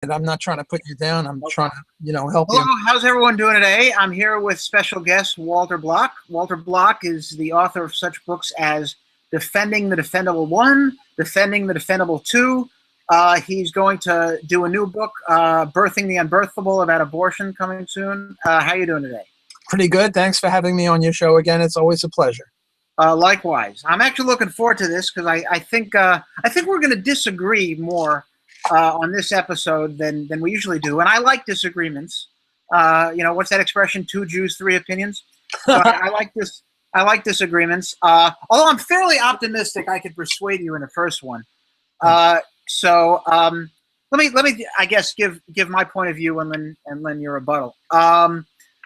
And I'm not trying to put you down. I'm trying to, help Hello, you. how's everyone doing today? I'm here with special guest Walter Block. Walter Block is the author of such books as Defending the Defendable 1, Defending the Defendable 2. He's going to do a new book, Birthing the Unbirthable, about abortion, coming soon. How are you doing today? Pretty good. Thanks for having me on your show again. It's always a pleasure. Likewise. I'm actually looking forward to this because I think we're going to disagree more on this episode than we usually do, and I like disagreements. What's that expression? 2 Jews, 3 opinions. So I like this. I like disagreements. Although I'm fairly optimistic, I could persuade you in the first one. Let me I guess give my point of view and then your rebuttal.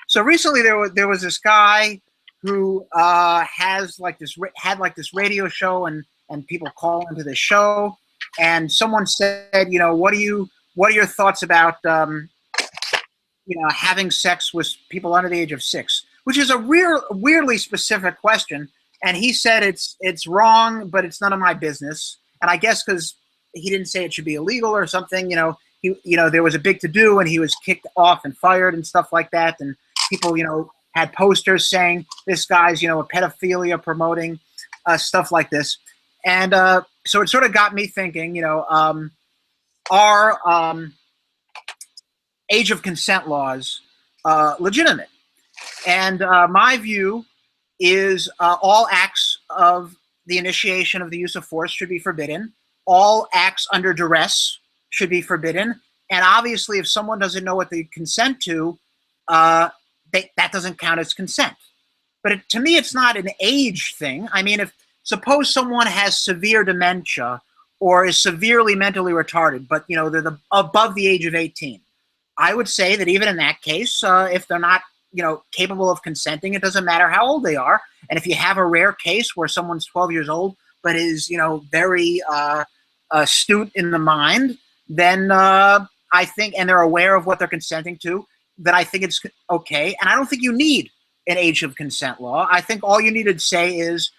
So recently there was this guy who had this radio show and people call into the show. And someone said, what are your thoughts about, having sex with people under the age of 6, which is a weirdly specific question. And he said it's wrong, but it's none of my business. And I guess because he didn't say it should be illegal or something, there was a big to-do and he was kicked off and fired and stuff like that. And people, had posters saying this guy's, a pedophilia promoting stuff like this. And so it sort of got me thinking, are age of consent laws legitimate? And my view is all acts of the initiation of the use of force should be forbidden. All acts under duress should be forbidden. And obviously, if someone doesn't know what they consent to, that doesn't count as consent. But to me, it's not an age thing. I mean, suppose someone has severe dementia or is severely mentally retarded, but they're above the age of 18. I would say that even in that case, if they're not capable of consenting, it doesn't matter how old they are. And if you have a rare case where someone's 12 years old but is very astute in the mind, then I think, and they're aware of what they're consenting to, then I think it's okay. And I don't think you need an age of consent law. I think all you need to say is,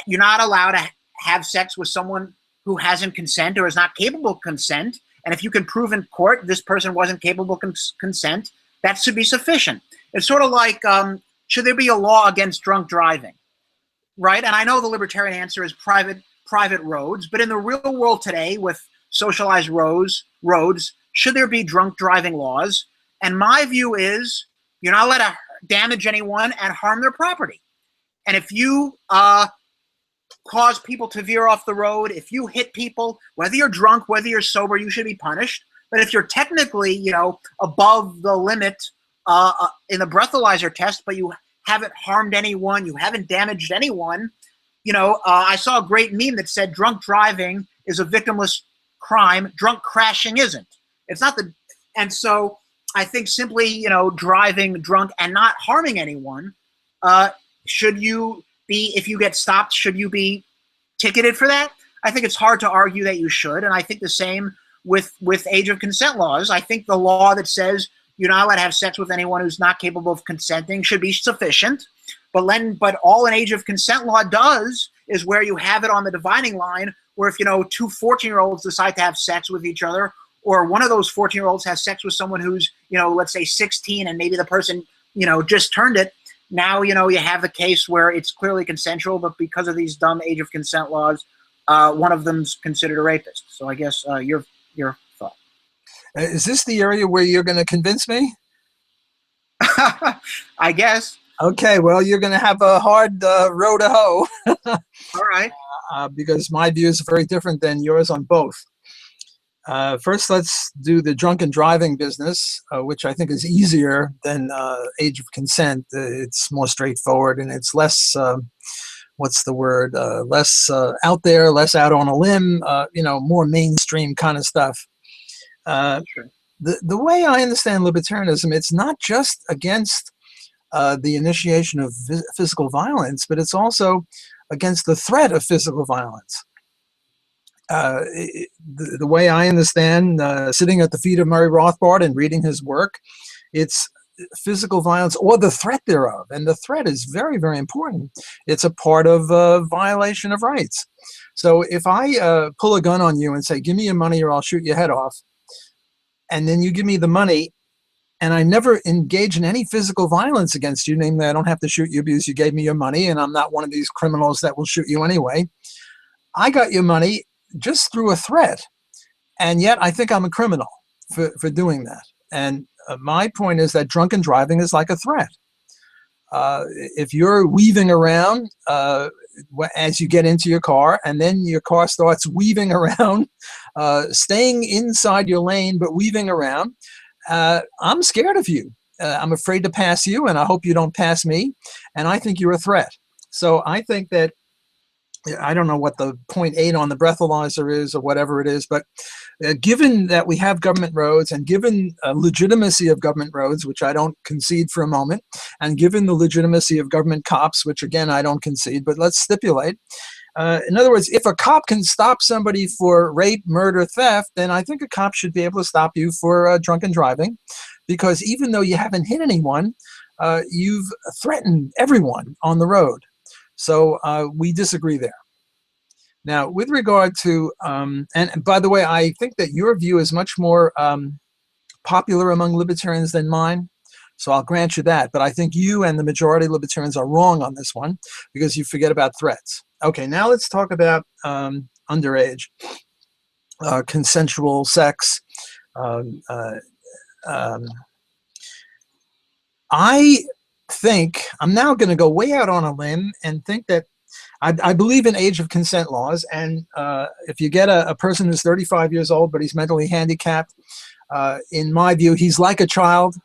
you're not allowed to have sex with someone who hasn't consent or is not capable of consent. And if you can prove in court this person wasn't capable of consent, that should be sufficient. It's sort of like, should there be a law against drunk driving, right? And I know the libertarian answer is private roads, but in the real world today with socialized roads, should there be drunk driving laws? And my view is you're not allowed to damage anyone and harm their property. And if you cause people to veer off the road, if you hit people, whether you're drunk, whether you're sober, you should be punished. But if you're technically, above the limit in the breathalyzer test, but you haven't harmed anyone, you haven't damaged anyone, I saw a great meme that said drunk driving is a victimless crime, drunk crashing isn't. It's not and so I think simply, driving drunk and not harming anyone, should you be, if you get stopped, should you be ticketed for that? I think it's hard to argue that you should. And I think the same with age of consent laws. I think the law that says you're not allowed to have sex with anyone who's not capable of consenting should be sufficient. But all an age of consent law does is where you have it on the dividing line, where if, 2 14-year-olds decide to have sex with each other, or one of those 14-year-olds has sex with someone who's, let's say 16, and maybe the person, just turned it. Now, you have the case where it's clearly consensual, but because of these dumb age of consent laws, one of them's considered a rapist. So I guess your thought. Is this the area where you're going to convince me? I guess. Okay, well, you're going to have a hard row to hoe. All right. Because my views are very different than yours on both. First, let's do the drunken driving business, which I think is easier than age of consent. It's more straightforward and it's less, less out there, less out on a limb, more mainstream kind of stuff. Sure. The way I understand libertarianism, it's not just against the initiation of physical violence, but it's also against the threat of physical violence. The way I understand sitting at the feet of Murray Rothbard and reading his work, it's physical violence or the threat thereof. And the threat is very, very important. It's a part of violation of rights. So if I pull a gun on you and say, give me your money or I'll shoot your head off, and then you give me the money, and I never engage in any physical violence against you, namely I don't have to shoot you because you gave me your money, and I'm not one of these criminals that will shoot you anyway. I got your money just through a threat, and yet I think I'm a criminal for doing that. And my point is that drunken driving is like a threat. If you're weaving around as you get into your car, and then your car starts weaving around, staying inside your lane but weaving around, I'm scared of you. I'm afraid to pass you, and I hope you don't pass me, and I think you're a threat. So I think that, I don't know what the 0.8 on the breathalyzer is or whatever it is, but given that we have government roads, and given legitimacy of government roads, which I don't concede for a moment, and given the legitimacy of government cops, which again I don't concede, but let's stipulate. In other words, if a cop can stop somebody for rape, murder, theft, then I think a cop should be able to stop you for drunken driving, because even though you haven't hit anyone, you've threatened everyone on the road. So we disagree there. Now, with regard to, and by the way, I think that your view is much more popular among libertarians than mine. So I'll grant you that. But I think you and the majority of libertarians are wrong on this one, because you forget about threats. Okay, now let's talk about underage, consensual sex. I think, I'm now going to go way out on a limb and think that I believe in age of consent laws. And if you get a person who's 35 years old, but he's mentally handicapped, in my view, he's like a child.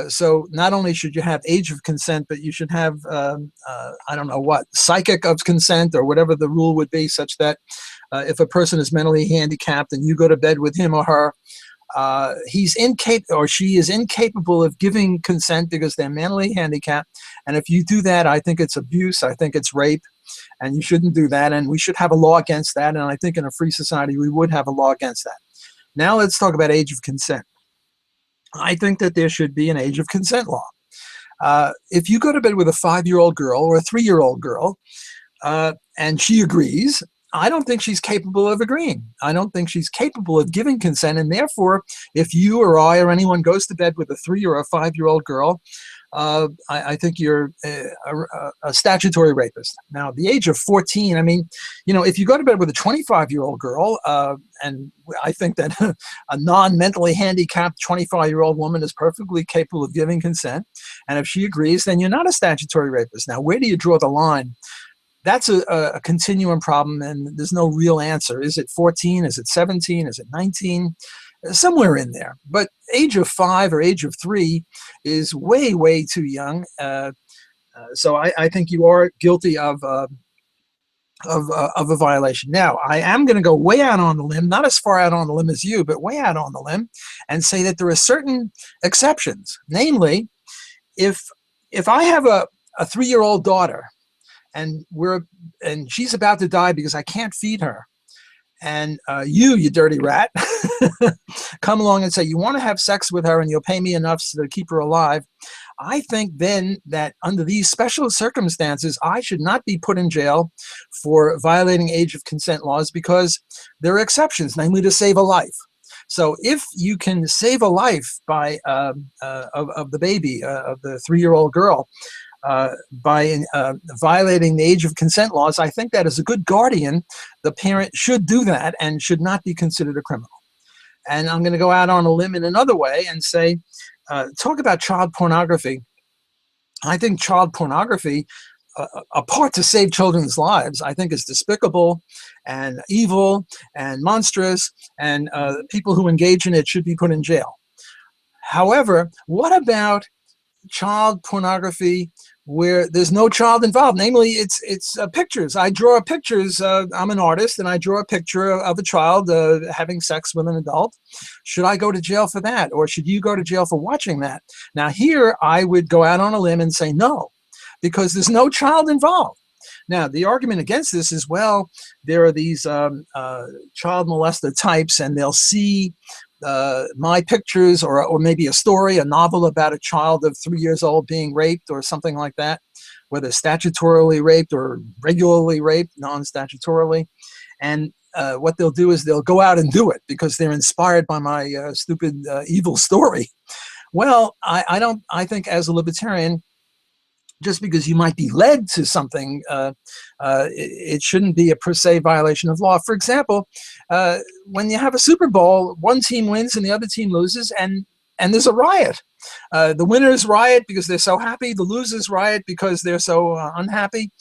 So not only should you have age of consent, but you should have, I don't know what, psychic of consent, or whatever the rule would be, such that if a person is mentally handicapped and you go to bed with him or her, he's incapable, or she is incapable of giving consent because they're mentally handicapped. And if you do that, I think it's abuse, I think it's rape, and you shouldn't do that. And we should have a law against that. And I think in a free society, we would have a law against that. Now let's talk about age of consent. I think that there should be an age of consent law. If you go to bed with a 5-year-old girl or a 3-year-old girl, and she agrees, I don't think she's capable of agreeing. I don't think she's capable of giving consent. And therefore, if you or I or anyone goes to bed with a 3 or a 5-year-old girl, I think you're a statutory rapist. Now, the age of 14, I mean, you know, if you go to bed with a 25-year-old girl, and I think that a non-mentally handicapped 25-year-old woman is perfectly capable of giving consent, and if she agrees, then you're not a statutory rapist. Now, where do you draw the line? That's a continuum problem, and there's no real answer. Is it 14? Is it 17? Is it 19? Somewhere in there. But age of 5 or age of 3 is way, way too young. So I think you are guilty of a violation. Now, I am going to go way out on the limb, not as far out on the limb as you, but way out on the limb, and say that there are certain exceptions. Namely, if I have a 3-year-old daughter, and she's about to die because I can't feed her, and you dirty rat, come along and say you want to have sex with her and you'll pay me enough to keep her alive, I think then that under these special circumstances, I should not be put in jail for violating age of consent laws, because there are exceptions, namely to save a life. So if you can save a life by of the baby, of the 3-year-old girl, by violating the age of consent laws, I think that as a good guardian, the parent should do that and should not be considered a criminal. And I'm going to go out on a limb in another way and say, talk about child pornography. I think child pornography, apart to save children's lives, I think is despicable and evil and monstrous, and people who engage in it should be put in jail. However, what about child pornography where there's no child involved? Namely, it's pictures. I draw pictures. I'm an artist, and I draw a picture of a child having sex with an adult. Should I go to jail for that, or should you go to jail for watching that? Now, here I would go out on a limb and say no, because there's no child involved. Now, the argument against this is, well, there are these child molester types, and they'll see my pictures, or maybe a story, a novel about a child of 3 years old being raped or something like that, whether statutorily raped or regularly raped, non-statutorily. And what they'll do is they'll go out and do it because they're inspired by my stupid, evil story. Well, I think as a libertarian, just because you might be led to something, it shouldn't be a per se violation of law. For example, when you have a Super Bowl, one team wins and the other team loses, and there's a riot. The winners riot because they're so happy. The losers riot because they're so unhappy.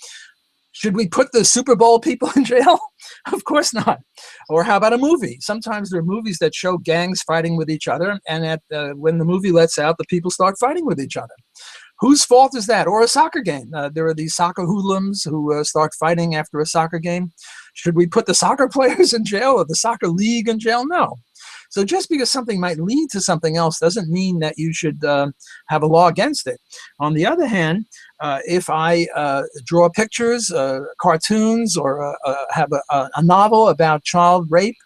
Should we put the Super Bowl people in jail? Of course not. Or how about a movie? Sometimes there are movies that show gangs fighting with each other, and when the movie lets out, the people start fighting with each other. Whose fault is that? Or a soccer game. There are these soccer hoodlums who start fighting after a soccer game. Should we put the soccer players in jail or the soccer league in jail? No. So just because something might lead to something else doesn't mean that you should have a law against it. On the other hand, if I draw pictures, cartoons, or have a novel about child rape,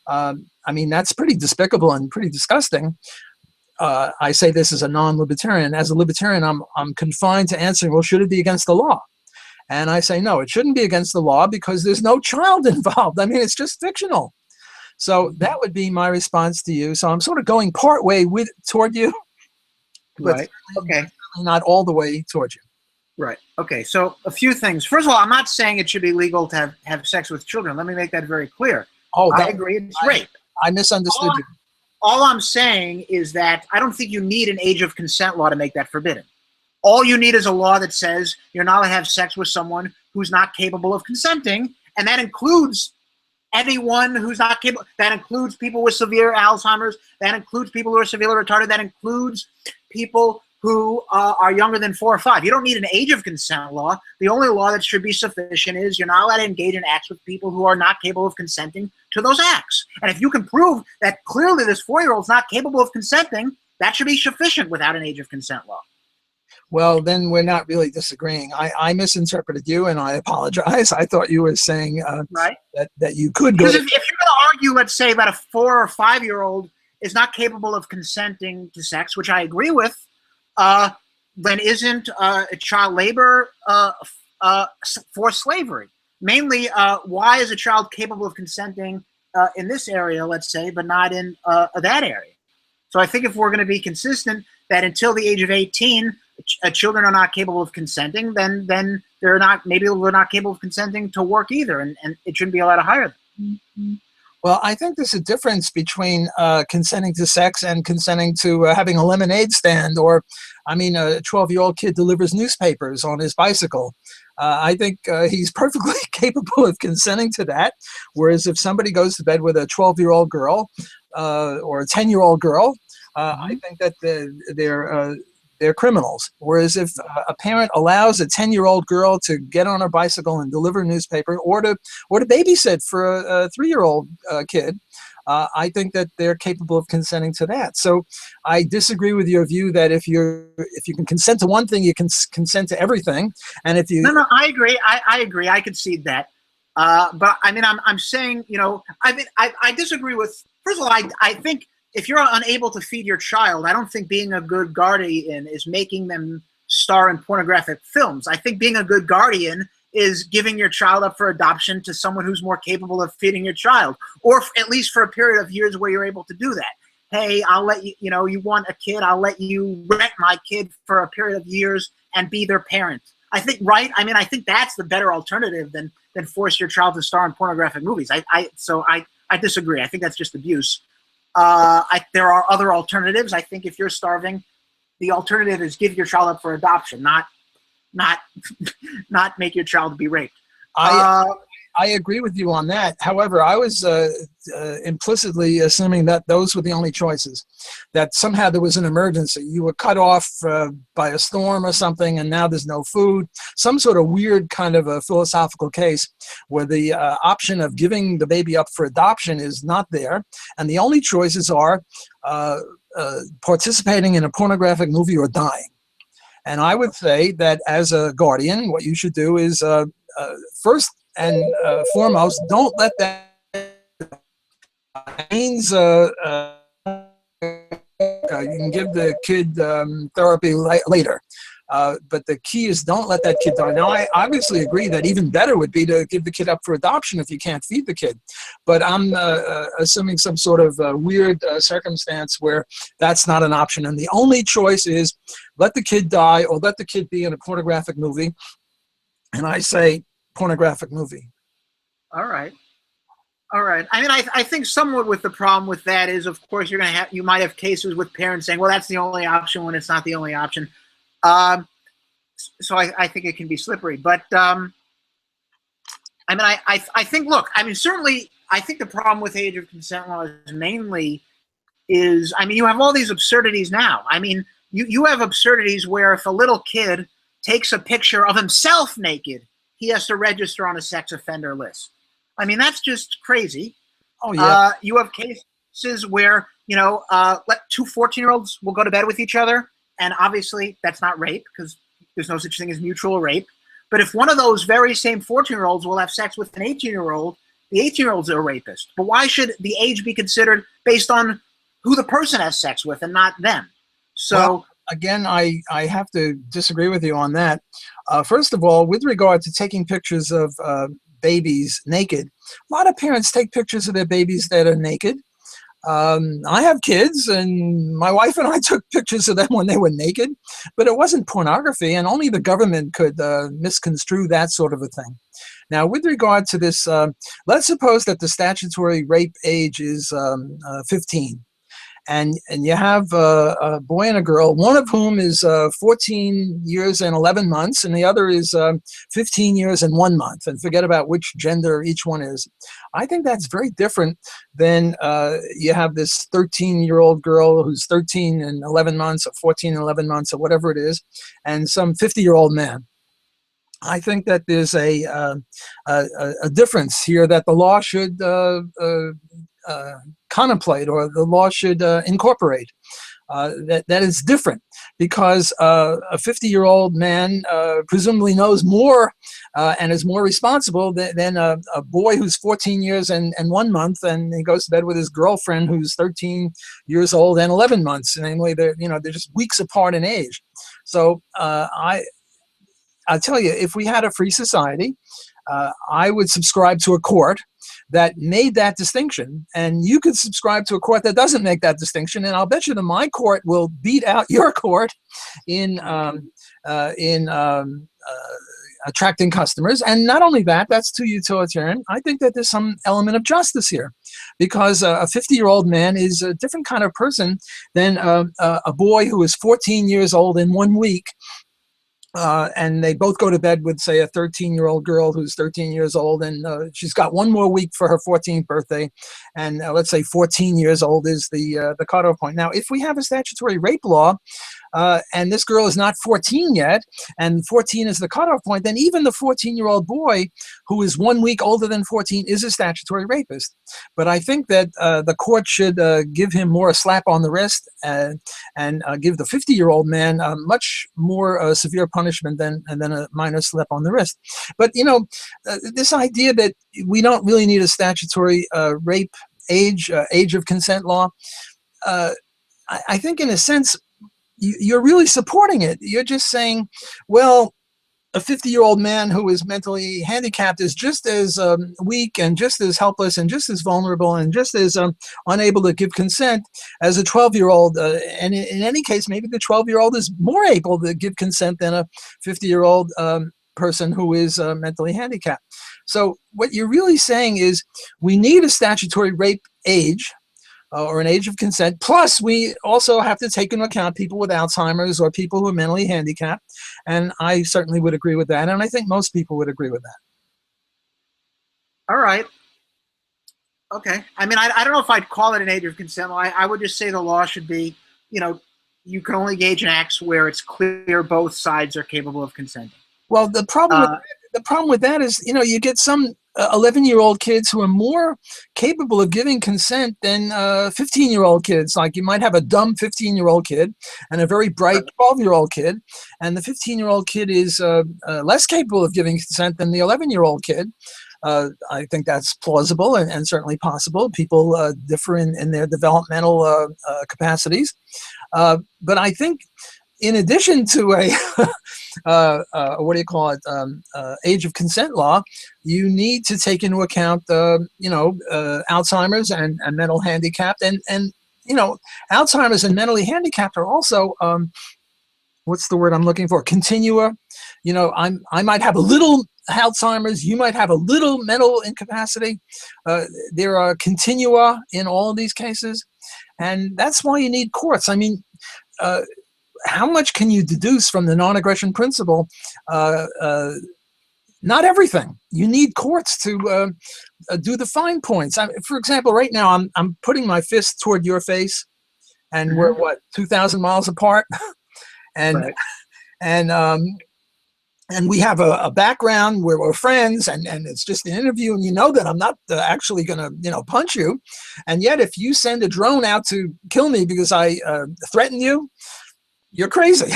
I mean, that's pretty despicable and pretty disgusting. I say this as a non-libertarian. As a libertarian, I'm confined to answering, well, should it be against the law? And I say, no, it shouldn't be against the law because there's no child involved. I mean, it's just fictional. So that would be my response to you. So I'm sort of going part way toward you, but Right. Okay. not all the way toward you. Right. Okay. So a few things. First of all, I'm not saying it should be legal to have sex with children. Let me make that very clear. Oh, I agree. It's rape. I misunderstood you. All I'm saying is that I don't think you need an age of consent law to make that forbidden. All you need is a law that says you're not allowed to have sex with someone who's not capable of consenting, and that includes anyone who's not capable. That includes people with severe Alzheimer's. That includes people who are severely retarded. That includes people who are younger than 4 or 5. You don't need an age of consent law. The only law that should be sufficient is you're not allowed to engage in acts with people who are not capable of consenting to those acts. And if you can prove that clearly this 4-year-old's not capable of consenting, that should be sufficient without an age of consent law. Well, then we're not really disagreeing. I misinterpreted you, and I apologize. I thought you were saying right? that you could go. Because if you're going to argue, let's say, that a 4 or 5-year-old is not capable of consenting to sex, which I agree with, then isn't child labor forced slavery? Mainly, why is a child capable of consenting in this area, let's say, but not in that area? So I think if we're going to be consistent that until the age of 18, children are not capable of consenting, then they're not, maybe they're not capable of consenting to work either, and it shouldn't be allowed to hire them. Mm-hmm. Well, I think there's a difference between consenting to sex and consenting to having a lemonade stand, or, I mean, a 12-year-old kid delivers newspapers on his bicycle. I think he's perfectly capable of consenting to that. Whereas if somebody goes to bed with a 12-year-old girl or a 10-year-old girl, I think that they're criminals. Whereas if a parent allows a 10-year-old girl to get on her bicycle and deliver a newspaper, or to babysit for a 3-year-old kid, I think that they're capable of consenting to that. So I disagree with your view that if you can consent to one thing, you can consent to everything. And if you no, I agree. I agree. I concede that. But I mean, I'm saying, you know, I disagree with. First of all, I think if you're unable to feed your child, I don't think being a good guardian is making them star in pornographic films. I think being a good guardian is giving your child up for adoption to someone who's more capable of feeding your child, or at least for a period of years where you're able to do that. Hey, I'll let you, you know, you want a kid, I'll let you rent my kid for a period of years and be their parent. I think, right? I mean, I think that's the better alternative than force your child to star in pornographic movies. So I disagree. I think that's just abuse. There are other alternatives. I think if you're starving, the alternative is give your child up for adoption, not make your child be raped. I agree with you on that. However, I was implicitly assuming that those were the only choices, that somehow there was an emergency. You were cut off by a storm or something, and now there's no food. Some sort of weird kind of a philosophical case where the option of giving the baby up for adoption is not there, and the only choices are participating in a pornographic movie or dying. And I would say that as a guardian, what you should do is first and foremost, don't let that means you can give the kid therapy later. But the key is don't let that kid die. Now, I obviously agree that even better would be to give the kid up for adoption if you can't feed the kid. But I'm assuming some sort of weird circumstance where that's not an option. And the only choice is let the kid die or let the kid be in a pornographic movie. And I say pornographic movie. All right. All right. I mean, I think somewhat with the problem with that is, of course, you might have cases with parents saying, well, that's the only option when it's not the only option. So I think it can be slippery. But I mean, I think, look, I mean, certainly, I think the problem with age of consent laws mainly is, I mean, you have all these absurdities now. I mean, you have absurdities where if a little kid takes a picture of himself naked, he has to register on a sex offender list. I mean, that's just crazy. Oh, yeah. You have cases where, you know, two 14-year-olds will go to bed with each other. And obviously, that's not rape because there's no such thing as mutual rape. But if one of those very same 14-year-olds will have sex with an 18-year-old, the 18-year-old's a rapist. But why should the age be considered based on who the person has sex with and not them? So, well, again, I have to disagree with you on that. First of all, with regard to taking pictures of babies naked, a lot of parents take pictures of their babies that are naked. I have kids, and my wife and I took pictures of them when they were naked, but it wasn't pornography, and only the government could misconstrue that sort of a thing. Now, with regard to this, let's suppose that the statutory rape age is 15. And you have a boy and a girl, one of whom is 14 years and 11 months, and the other is 15 years and 1 month, and forget about which gender each one is. I think that's very different than you have this 13-year-old girl who's 13 and 11 months, or 14 and 11 months, or whatever it is, and some 50-year-old man. I think that there's a difference here that the law should contemplate, or the law should incorporate. That is different because a 50-year-old man presumably knows more and is more responsible than a boy who's 14 years and 1 month, and he goes to bed with his girlfriend who's 13 years old and 11 months. Namely, they're just weeks apart in age. So I'll tell you, if we had a free society, I would subscribe to a court that made that distinction, and you could subscribe to a court that doesn't make that distinction, and I'll bet you that my court will beat out your court in attracting customers. And not only that, that's too utilitarian. I think that there's some element of justice here, because a 50-year-old man is a different kind of person than a boy who is 14 years old in 1 week. And they both go to bed with, say, a 13-year-old girl who's 13 years old, and she's got 1 more week for her 14th birthday, and let's say 14 years old is the cutoff point. Now, if we have a statutory rape law, and this girl is not 14 yet, and 14 is the cutoff point, then even the 14-year-old boy who is 1 week older than 14 is a statutory rapist. But I think that the court should give him more a slap on the wrist and give the 50-year-old man a much more severe punishment than a minor slap on the wrist. But, this idea that we don't really need a statutory rape age of consent law, I think in a sense, you're really supporting it. You're just saying, well, a 50-year-old man who is mentally handicapped is just as weak and just as helpless and just as vulnerable and just as unable to give consent as a 12-year-old. And in any case, maybe the 12-year-old is more able to give consent than a 50-year-old person who is mentally handicapped. So what you're really saying is we need a statutory rape age, or an age of consent. Plus, we also have to take into account people with Alzheimer's or people who are mentally handicapped. And I certainly would agree with that. And I think most people would agree with that. All right. Okay. I mean, I don't know if I'd call it an age of consent law. I would just say the law should be, you can only engage in acts where it's clear both sides are capable of consenting. Well, the problem with that is, you get some 11-year-old kids who are more capable of giving consent than 15-year-old kids. Like you might have a dumb 15-year-old kid and a very bright 12-year-old kid, and the 15-year-old kid is less capable of giving consent than the 11-year-old kid. I think that's plausible and certainly possible. People differ in their developmental capacities. But I think in addition to a what do you call it, age of consent law, you need to take into account Alzheimer's and mental handicap, and Alzheimer's and mentally handicapped are also what's the word I'm looking for? Continua. I might have a little Alzheimer's, you might have a little mental incapacity. There are continua in all of these cases, and that's why you need courts. I mean, how much can you deduce from the non-aggression principle? Not everything. You need courts to do the fine points. For example, right now I'm putting my fist toward your face, and we're what, 2,000 miles apart, and Right. and we have a background where we're friends, and it's just an interview, and you know that I'm not actually going to punch you, and yet if you send a drone out to kill me because I threaten you, you're crazy.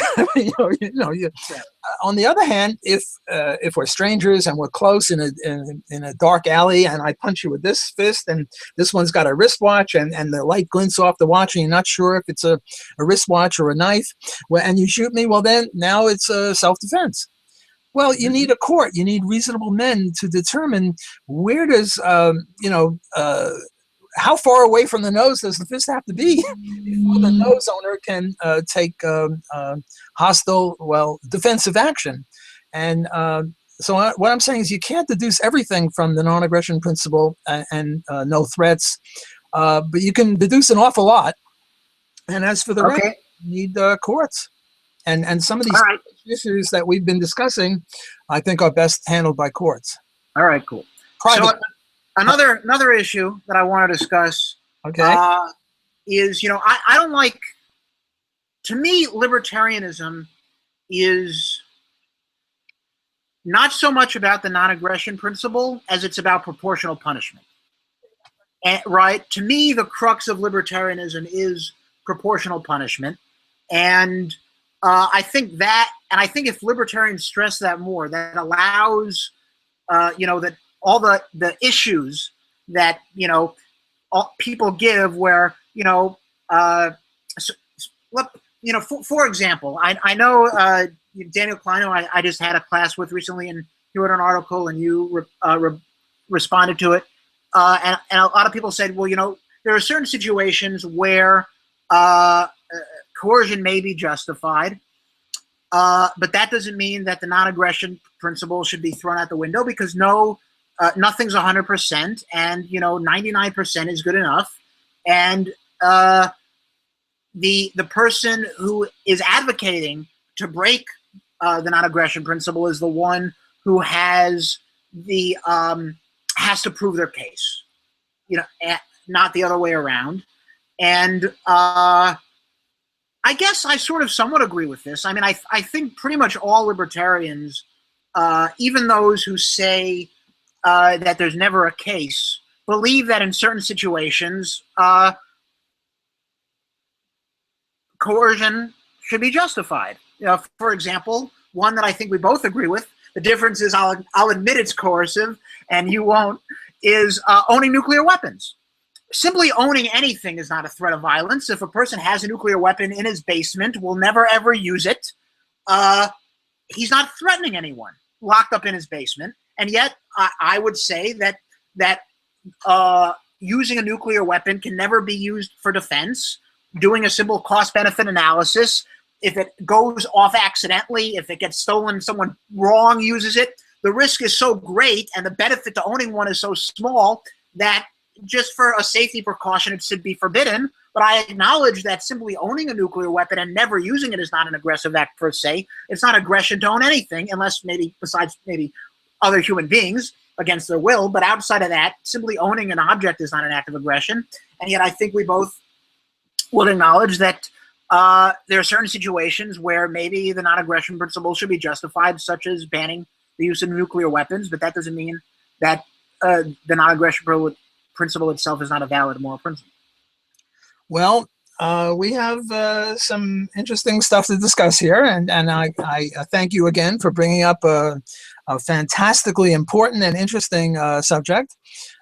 On the other hand, if we're strangers and we're close in a dark alley, and I punch you with this fist, and this one's got a wristwatch, and the light glints off the watch, and you're not sure if it's a wristwatch or a knife, and you shoot me, well then now it's self-defense. Well, you need a court. You need reasonable men to determine where does how far away from the nose does the fist have to be before the nose owner can take hostile, defensive action. And so what I'm saying is you can't deduce everything from the non-aggression principle and no threats, but you can deduce an awful lot. And as for the rest, you need courts. And some of these issues that we've been discussing, I think, are best handled by courts. All right, cool. So another issue that I want to discuss is, I don't like, to me, libertarianism is not so much about the non-aggression principle as it's about proportional punishment. Right? To me, the crux of libertarianism is proportional punishment. And I think that, and I think if libertarians stress that more, that allows, that all the issues that, people give where, for example, I know Daniel Klein, I just had a class with recently, and he wrote an article, and you responded to it. And a lot of people said, well, there are certain situations where coercion may be justified, but that doesn't mean that the non-aggression principle should be thrown out the window, because nothing's 100%, and 99% is good enough. And the person who is advocating to break the non-aggression principle is the one who has to prove their case, not the other way around. And I guess I sort of somewhat agree with this. I mean, I think pretty much all libertarians, even those who say that there's never a case, believe that in certain situations, coercion should be justified. For example, one that I think we both agree with, the difference is I'll admit it's coercive and you won't, is owning nuclear weapons. Simply owning anything is not a threat of violence. If a person has a nuclear weapon in his basement, will never ever use it, he's not threatening anyone locked up in his basement. And yet I would say that using a nuclear weapon can never be used for defense. Doing a simple cost-benefit analysis, if it goes off accidentally, if it gets stolen, someone wrong uses it, the risk is so great and the benefit to owning one is so small that just for a safety precaution, it should be forbidden. But I acknowledge that simply owning a nuclear weapon and never using it is not an aggressive act per se. It's not aggression to own anything, unless besides other human beings against their will. But outside of that, simply owning an object is not an act of aggression. And yet I think we both will acknowledge that there are certain situations where maybe the non-aggression principle should be justified, such as banning the use of nuclear weapons. But that doesn't mean that the non-aggression principle itself is not a valid moral principle. Well, we have some interesting stuff to discuss here, and I thank you again for bringing up a fantastically important and interesting subject.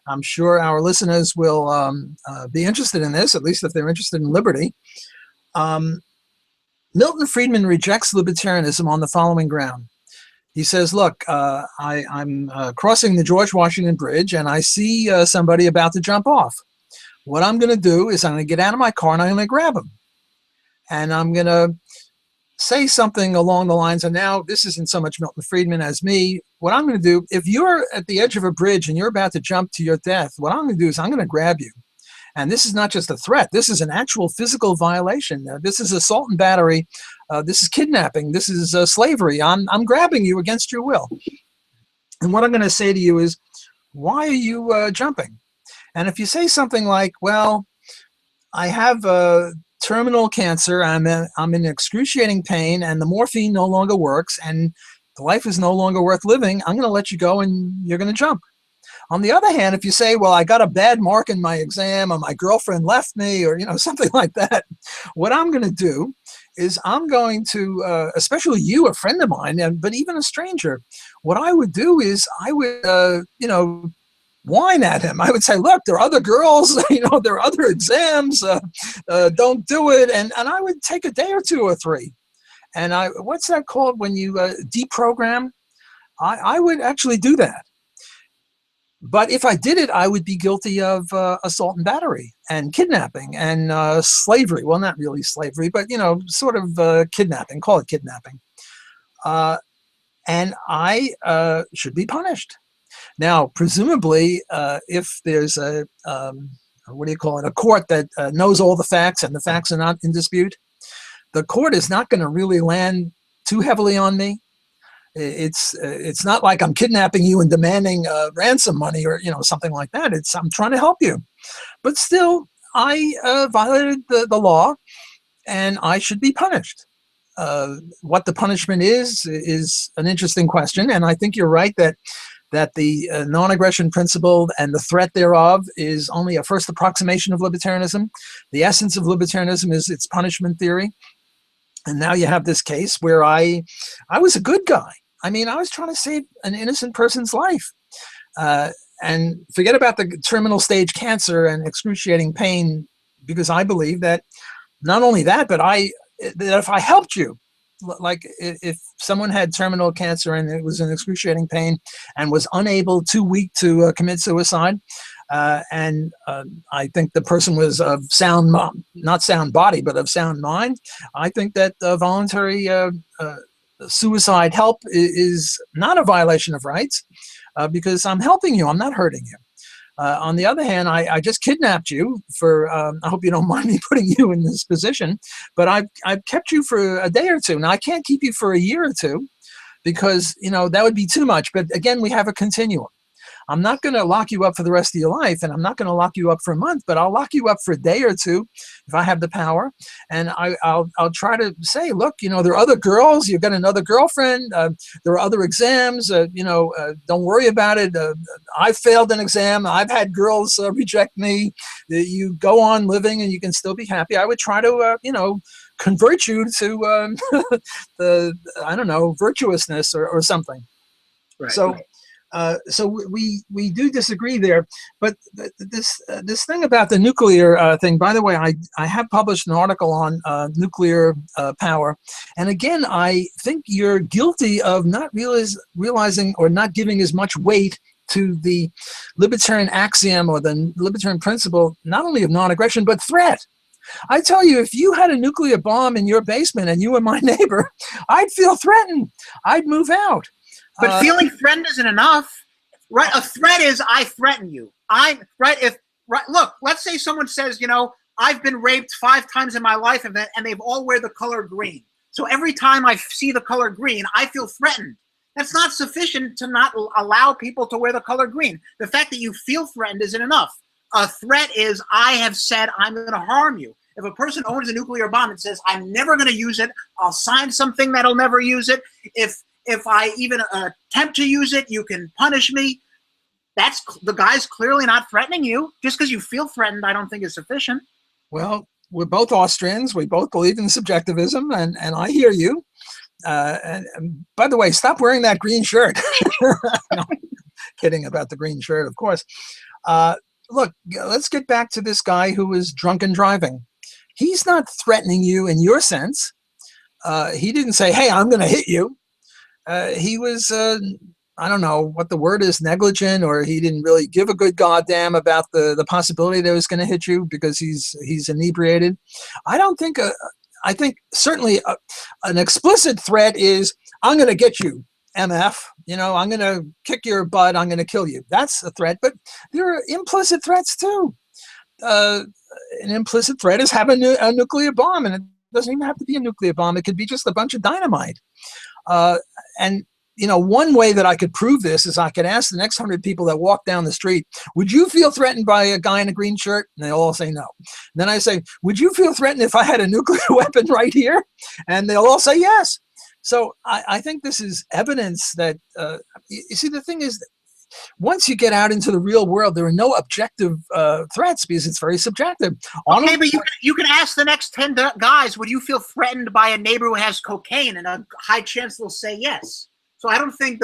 I'm sure our listeners will be interested in this, at least if they're interested in liberty. Milton Friedman rejects libertarianism on the following ground. He says, look, I'm crossing the George Washington Bridge and I see somebody about to jump off. What I'm going to do is I'm going to get out of my car and I'm going to grab him. And I'm going to say something along the lines of, now this isn't so much Milton Friedman as me. What I'm going to do, if you're at the edge of a bridge and you're about to jump to your death, what I'm going to do is I'm going to grab you. And this is not just a threat. This is an actual physical violation. This is assault and battery. This is kidnapping. This is slavery. I'm grabbing you against your will. And what I'm going to say to you is, why are you jumping? And if you say something like, well, I have terminal cancer, I'm in excruciating pain, and the morphine no longer works, and the life is no longer worth living, I'm going to let you go and you're going to jump. On the other hand, if you say, well, I got a bad mark in my exam, or my girlfriend left me, or something like that, what I'm going to do is I'm going to, especially you, a friend of mine, but even a stranger, what I would do is I would, whine at him. I would say, look, there are other girls, there are other exams, don't do it. And I would take a day or two or three. And what's that called when you deprogram? I would actually do that. But if I did it, I would be guilty of assault and battery and kidnapping and slavery. Well, not really slavery, but, sort of kidnapping, call it kidnapping. And I should be punished. Now, presumably, if there's a court that knows all the facts and the facts are not in dispute, the court is not going to really land too heavily on me. It's not like I'm kidnapping you and demanding ransom money or something like that. I'm trying to help you, but still I violated the law, and I should be punished. What the punishment is an interesting question, and I think you're right that the non-aggression principle and the threat thereof is only a first approximation of libertarianism. The essence of libertarianism is its punishment theory. And now you have this case where I was a good guy. I mean, I was trying to save an innocent person's life. And forget about the terminal stage cancer and excruciating pain, because I believe that not only that, but that if I helped you, like if someone had terminal cancer and it was in excruciating pain and was unable, too weak to commit suicide, and I think the person was of sound, not sound body, but of sound mind, I think that voluntary suicide help is not a violation of rights, because I'm helping you, I'm not hurting you. On the other hand, I just kidnapped you for, I hope you don't mind me putting you in this position, but I've kept you for a day or two. Now, I can't keep you for a year or two because, that would be too much. But again, we have a continuum. I'm not going to lock you up for the rest of your life, and I'm not going to lock you up for a month, but I'll lock you up for a day or two if I have the power. And I'll try to say, look, there are other girls, you've got another girlfriend, there are other exams, don't worry about it. I failed an exam. I've had girls reject me. You go on living and you can still be happy. I would try to, convert you to virtuousness or something. Right. So we do disagree there, but this thing about the nuclear thing. By the way, I have published an article on nuclear power, and again, I think you're guilty of not realizing or not giving as much weight to the libertarian axiom or the libertarian principle, not only of non-aggression but threat. I tell you, if you had a nuclear bomb in your basement and you were my neighbor, I'd feel threatened. I'd move out. But feeling threatened isn't enough, right? A threat is I threaten you. Look, let's say someone says, I've been raped 5 times in my life, and they've all wear the color green. So every time I see the color green, I feel threatened. That's not sufficient to not allow people to wear the color green. The fact that you feel threatened isn't enough. A threat is I have said I'm going to harm you. If a person owns a nuclear bomb and says I'm never going to use it, I'll sign something that'll never use it. If I even attempt to use it, you can punish me. The guy's clearly not threatening you. Just because you feel threatened, I don't think is sufficient. Well, we're both Austrians. We both believe in subjectivism, and I hear you. And by the way, stop wearing that green shirt. No, kidding about the green shirt, of course. Look, let's get back to this guy who was drunk and driving. He's not threatening you in your sense. He didn't say, "Hey, I'm going to hit you." He was, I don't know what the word is, negligent, or he didn't really give a good goddamn about the possibility that it was going to hit you because he's inebriated. I don't think. I think certainly an explicit threat is, "I'm going to get you, MF. You know, I'm going to kick your butt. I'm going to kill you." That's a threat. But there are implicit threats too. An implicit threat is having a nuclear bomb, and it doesn't even have to be a nuclear bomb. It could be just a bunch of dynamite. And you know, one way that I could prove this is I could ask the next 100 people that walk down the street, "Would you feel threatened by a guy in a green shirt?" And they all say no. And then I say, "Would you feel threatened if I had a nuclear weapon right here?" And they'll all say yes. So I think this is evidence that, you see, the thing is, once you get out into the real world, there are no objective threats because it's very subjective. Okay, but you can ask the next 10 guys, "Would you feel threatened by a neighbor who has cocaine?" And a high chance they'll say yes. So I don't think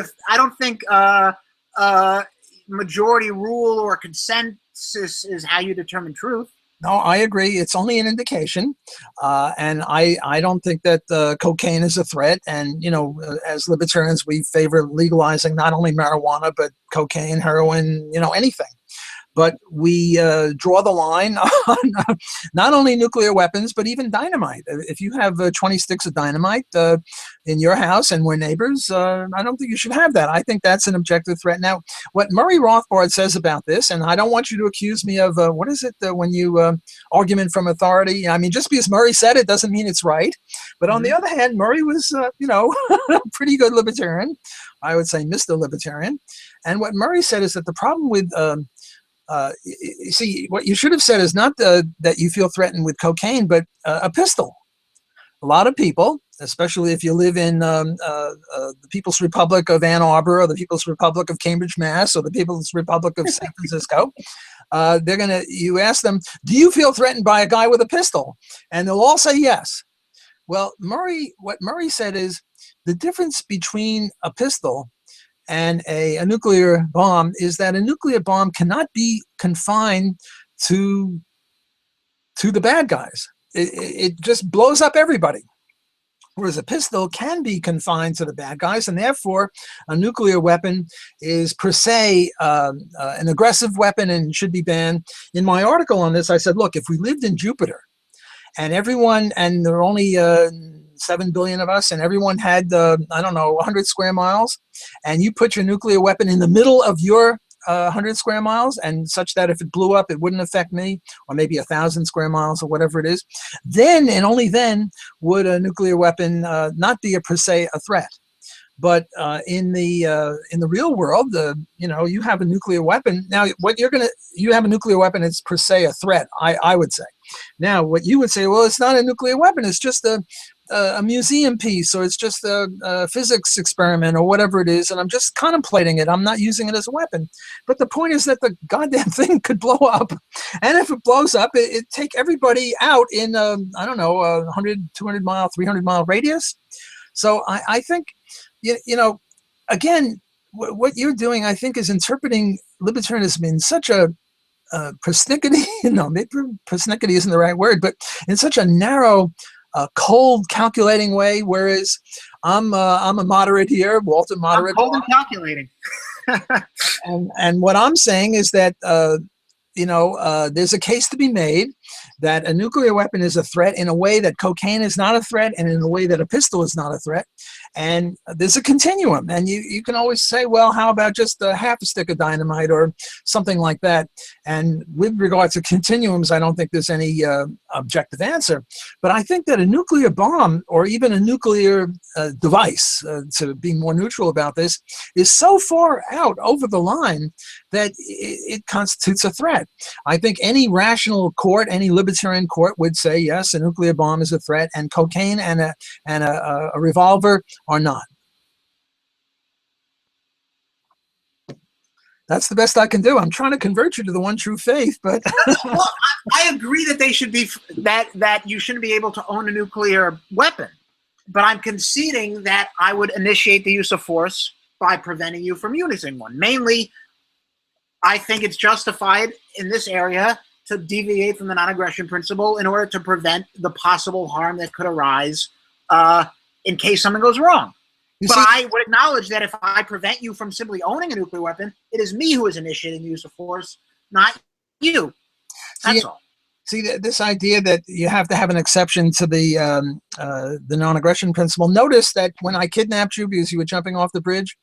majority rule or consensus is how you determine truth. No, I agree. It's only an indication, and I don't think that cocaine is a threat. And you know, as libertarians, we favor legalizing not only marijuana but cocaine, heroin, you know, anything. But we draw the line on not only nuclear weapons, but even dynamite. If you have 20 sticks of dynamite in your house and we're neighbors, I don't think you should have that. I think that's an objective threat. Now, what Murray Rothbard says about this, and I don't want you to accuse me of, what is it, when you argument from authority? I mean, just because Murray said it doesn't mean it's right. But on the other hand, Murray was, you know, a pretty good libertarian. I would say Mr. Libertarian. And what Murray said is that the problem with you see, what you should have said is not that you feel threatened with cocaine, but a pistol. A lot of people, especially if you live in the People's Republic of Ann Arbor or the People's Republic of Cambridge, Mass, or the People's Republic of San Francisco, you ask them, "Do you feel threatened by a guy with a pistol?" And they'll all say yes. Well, what Murray said is the difference between a pistol and a nuclear bomb is that a nuclear bomb cannot be confined to the bad guys. It just blows up everybody. Whereas a pistol can be confined to the bad guys, and therefore a nuclear weapon is per se an aggressive weapon and should be banned. In my article on this, I said, look, if we lived in Jupiter and there are only 7 billion of us, and everyone had, I don't know, 100 square miles, and you put your nuclear weapon in the middle of your 100 square miles, and such that if it blew up, it wouldn't affect me, or maybe 1,000 square miles or whatever it is, then and only then would a nuclear weapon not be per se a threat. But in the real world, you know, you have a nuclear weapon. Now, you have a nuclear weapon, it's per se a threat, I would say. Now, what you would say, well, it's not a nuclear weapon, it's just a museum piece, or it's just a physics experiment, or whatever it is, and I'm just contemplating it. I'm not using it as a weapon. But the point is that the goddamn thing could blow up, and if it blows up, it take everybody out in I don't know, 100, 200 mile, 300 mile radius. So I think, you know, again, what you're doing, I think, is interpreting libertarianism in such a persnickety. No, maybe persnickety isn't the right word, but in such a narrow, cold, calculating way. Whereas I'm a moderate here, Walter moderate. I'm cold and calculating. and what I'm saying is that you know, there's a case to be made that a nuclear weapon is a threat in a way that cocaine is not a threat, and in a way that a pistol is not a threat. And there's a continuum. And you can always say, well, how about just half a stick of dynamite or something like that? And with regard to continuums, I don't think there's any objective answer. But I think that a nuclear bomb, or even a nuclear device, to be more neutral about this, is so far out over the line that it constitutes a threat. I think any rational court, any libertarian court, would say, yes, a nuclear bomb is a threat, and cocaine and a revolver are not. That's the best I can do. I'm trying to convert you to the one true faith, but well, I agree that they should be that you shouldn't be able to own a nuclear weapon, but I'm conceding that I would initiate the use of force by preventing you from using one. Mainly, I think it's justified in this area to deviate from the non-aggression principle in order to prevent the possible harm that could arise in case something goes wrong. But see, I would acknowledge that if I prevent you from simply owning a nuclear weapon, it is me who is initiating the use of force, not you. That's all. See, this idea that you have to have an exception to the non-aggression principle. Notice that when I kidnapped you because you were jumping off the bridge,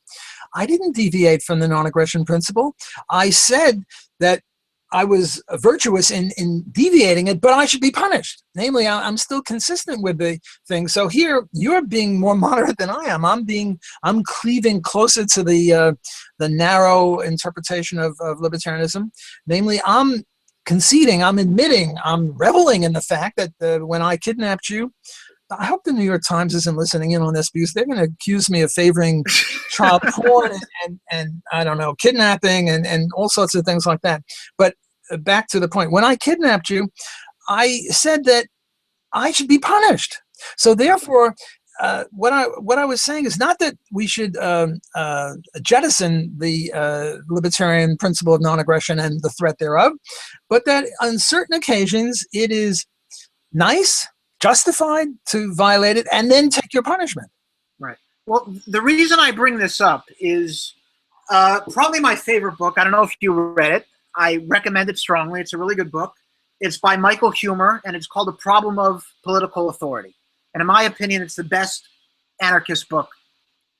I didn't deviate from the non-aggression principle. I said that I was virtuous in deviating it, but I should be punished. Namely, I'm still consistent with the thing. So here, you're being more moderate than I am. I'm cleaving closer to the narrow interpretation of libertarianism. Namely, I'm conceding, I'm admitting, I'm reveling in the fact that when I kidnapped you, I hope the New York Times isn't listening in on this because they're going to accuse me of favoring child porn and I don't know, kidnapping and all sorts of things like that. But back to the point, when I kidnapped you, I said that I should be punished. So therefore, what I was saying is not that we should jettison the libertarian principle of non-aggression and the threat thereof, but that on certain occasions it is nice, justified to violate it, and then take your punishment. Right. Well, the reason I bring this up is probably my favorite book. I don't know if you read it. I recommend it strongly. It's a really good book. It's by Michael Huemer, and it's called The Problem of Political Authority. And in my opinion, it's the best anarchist book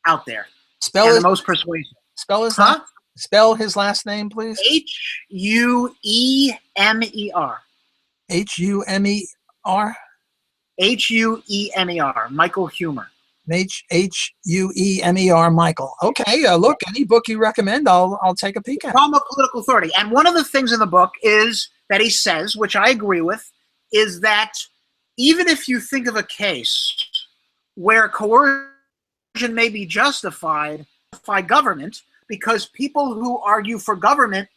out there. Spell the most persuasive. Spell his last name, please. Huemer. Huemer. Huemer. Michael Huemer. Huemer. Michael. Okay. Look, any book you recommend, I'll take a peek at. Problem of Political Authority. And one of the things in the book is that he says, which I agree with, is that even if you think of a case where coercion may be justified by government, because people who argue for government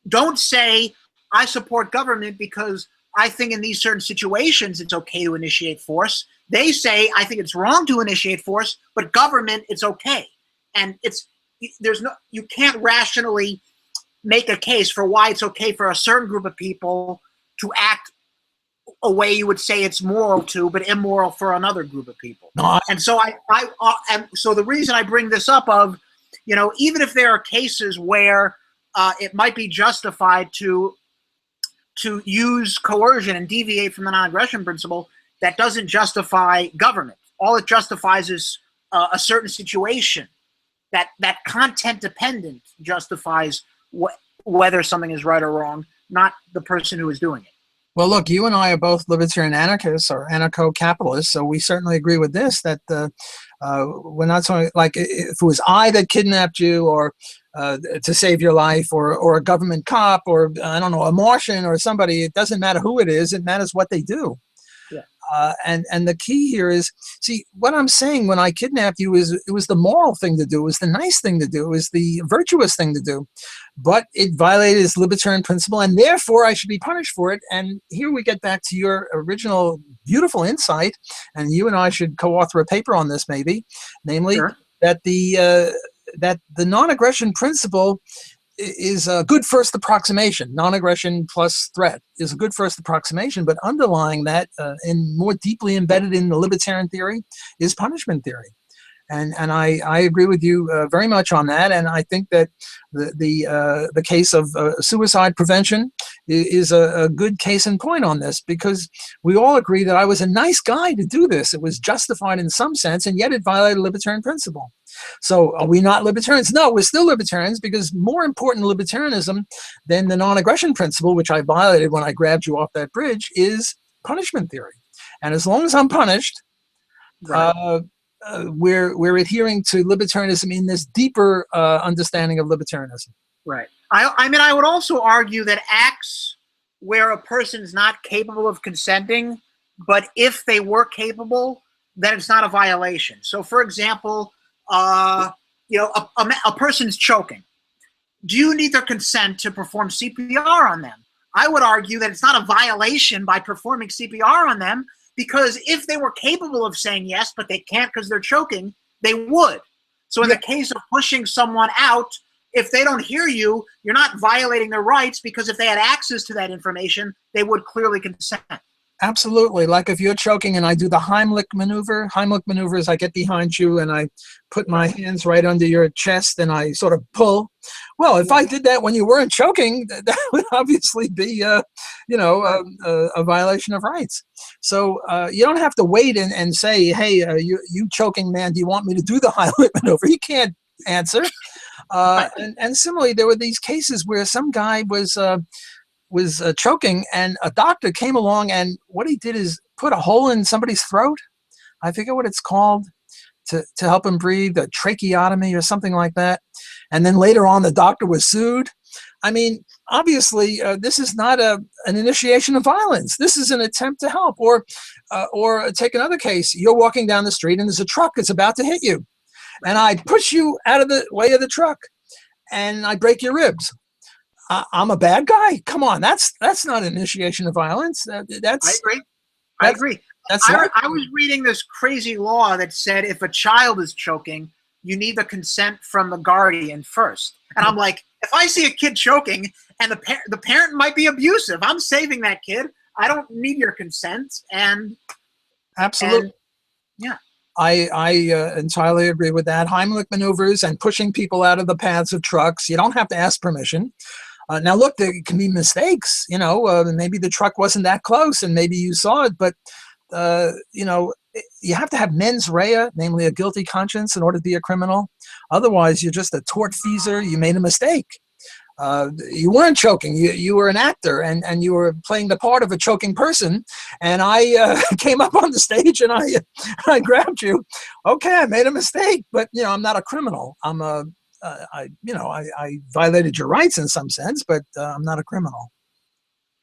don't say, I support government because I think in these certain situations it's okay to initiate force. They say, I think it's wrong to initiate force, but government, it's okay. And you can't rationally make a case for why it's okay for a certain group of people to act a way you would say it's moral to, but immoral for another group of people. No, and so so the reason I bring this up of, even if there are cases where it might be justified to use coercion and deviate from the non-aggression principle, that doesn't justify government. All it justifies is a certain situation. That content dependent justifies whether something is right or wrong, not the person who is doing it. Well, look, you and I are both libertarian anarchists or anarcho-capitalists, so we certainly agree with this, that we're not talking, like, if it was I that kidnapped you or to save your life or a government cop or, I don't know, a Martian or somebody, it doesn't matter who it is, it matters what they do. Yeah. And the key here is, see, what I'm saying when I kidnapped you is it was the moral thing to do, it was the nice thing to do, it was the virtuous thing to do, but it violated his libertarian principle, and therefore I should be punished for it. And here we get back to your original beautiful insight, and you and I should co-author a paper on this maybe, namely Sure. that the non-aggression principle is a good first approximation. Non-aggression plus threat is a good first approximation, but underlying that and more deeply embedded in the libertarian theory is punishment theory. And I agree with you very much on that. And I think that the case of suicide prevention is a good case in point on this, because we all agree that I was a nice guy to do this. It was justified in some sense, and yet it violated libertarian principle. So are we not libertarians? No, we're still libertarians, because more important libertarianism than the non-aggression principle, which I violated when I grabbed you off that bridge, is punishment theory. And as long as I'm punished, Right. We're adhering to libertarianism in this deeper understanding of libertarianism. Right. I mean, I would also argue that acts where a person is not capable of consenting, but if they were capable, then it's not a violation. So, for example, a person's choking. Do you need their consent to perform CPR on them? I would argue that it's not a violation by performing CPR on them, because if they were capable of saying yes, but they can't because they're choking, they would. So in the case of pushing someone out, if they don't hear you, you're not violating their rights, because if they had access to that information, they would clearly consent. Absolutely. Like if you're choking and I do the Heimlich maneuver. Heimlich maneuver is I get behind you and I put my hands right under your chest and I sort of pull. Well, if I did that when you weren't choking, that would obviously be, a violation of rights. So you don't have to wait and say, hey, you choking man, do you want me to do the Heimlich maneuver? He can't answer. And similarly, there were these cases where some guy was choking, and a doctor came along, and what he did is put a hole in somebody's throat. I forget what it's called, to help him breathe, a tracheotomy or something like that. And then later on, the doctor was sued. I mean, obviously, this is not an initiation of violence. This is an attempt to help. Or take another case. You're walking down the street, and there's a truck that's about to hit you. And I push you out of the way of the truck, and I break your ribs. I'm a bad guy. Come on, that's not an initiation of violence. I agree. I was reading this crazy law that said if a child is choking, you need the consent from the guardian first. And I'm like, if I see a kid choking and the parent might be abusive, I'm saving that kid. I don't need your consent. And absolutely, yeah. I entirely agree with that. Heimlich maneuvers and pushing people out of the paths of trucks. You don't have to ask permission. Now, look, there can be mistakes. Maybe the truck wasn't that close, and maybe you saw it. But you have to have mens rea, namely a guilty conscience, in order to be a criminal. Otherwise, you're just a tortfeasor. You made a mistake. You weren't choking. You were an actor, and you were playing the part of a choking person. And I came up on the stage and I grabbed you. Okay, I made a mistake, but I'm not a criminal. I violated your rights in some sense, but I'm not a criminal.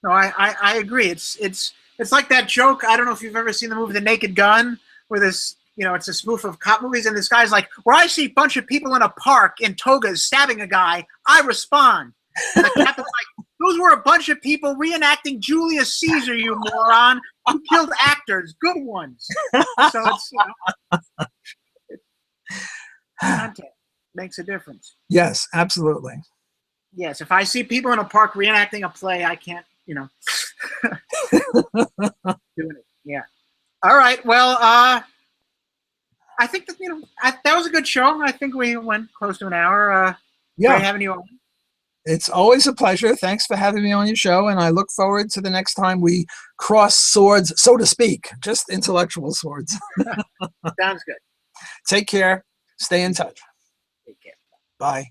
No, I agree. It's like that joke. I don't know if you've ever seen the movie The Naked Gun, where this, it's a spoof of cop movies, and this guy's like, where I see a bunch of people in a park in togas stabbing a guy, I respond. And the captain's like, those were a bunch of people reenacting Julius Caesar, you moron. You killed actors, good ones. So it's, content makes a difference. Yes, absolutely. Yes, if I see people in a park reenacting a play, I can't, doing it. Yeah. All right. Well, I think that that was a good show. I think we went close to an hour. Great having you on. It's always a pleasure. Thanks for having me on your show, and I look forward to the next time we cross swords, so to speak, just intellectual swords. Sounds good. Take care. Stay in touch. Take care. Bye.